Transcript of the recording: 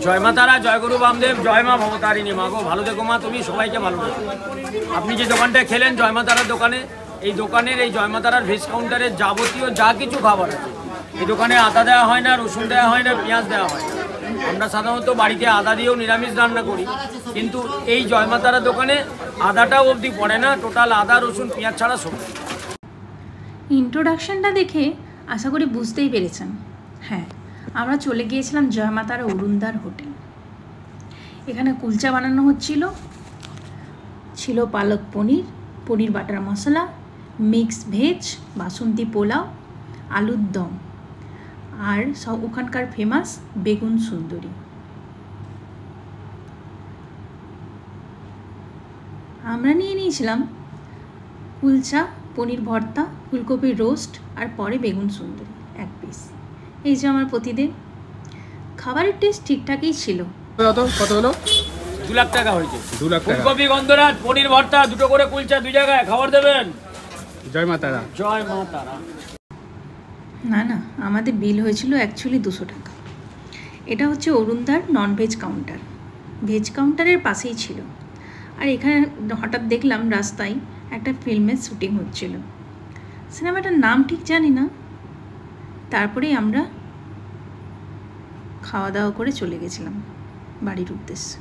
জয় মা তারা, জয় গুরু বামদেব, জয় মা ভবতারিণী। মা গো ভালো থেকো মা, তুমি সবাইকে ভালো রেখো। আপনি যে দোকানটা খেলেন জয় মা তারার দোকানে, এই দোকানের এই জয় মা তারার ভেজ কাউন্টারের যাবতীয় যা কিছু খাবার আছে, এই দোকানে আদা দেওয়া হয় না, রসুন দেওয়া হয় না, পেঁয়াজ দেওয়া হয় না। আমরা সাধারণত বাড়িতে আদা দিয়েও নিরামিষ রান্না করি, কিন্তু এই জয় মা তারার দোকানে আদাটাও অবধি পড়ে না, টোটাল আদা রসুন পেঁয়াজ ছাড়া সবজি। ইন্ট্রোডাকশনটা দেখে আশা করি বুঝতেই পেরেছেন। হ্যাঁ, আমরা চলে গিয়েছিলাম জয় মা তারা অরুণদার হোটেল। এখানে কুলচা বানানো হচ্ছিল, ছিল পালক পনির, পনির বাটার মশলা, মিক্স ভেজ, বাসন্তী পোলাও, আলুর দম, আর সব ওখানকার ফেমাস বেগুন সুন্দরী। আমরা নিয়ে নিয়েছিলাম কুলচা, পনির ভর্তা, ফুলকপির রোস্ট আর পরে বেগুন সুন্দরী 1 পিস। এই যে আমার প্রতিদিন খাবারের টেস্ট ঠিকঠাকই ছিল। কত হলো? 2 লাখ টাকা হয়েছে। 2 লাখ টাকা। ফুলকপি গন্ধরাজ, পনির ভর্তা, 2টো করে কুলচা 2 জায়গায় খাবার দেবেন। জয় মা তারা। জয় মা তারা। না না, আমাদের বিল হয়েছিল অ্যাকচুয়ালি 200 টাকা। এটা হচ্ছে অরুণদার ননভেজ কাউন্টার, ভেজ কাউন্টারের পাশেই ছিল। আর এখানে হঠাৎ দেখলাম রাস্তায় একটা ফিল্মের শুটিং হচ্ছিল। সিনেমাটার নাম ঠিক জানি না। তারপরেই আমরা খাওয়া দাওয়া করে চলে গেছিলাম বাড়ির উদ্দেশ্যে।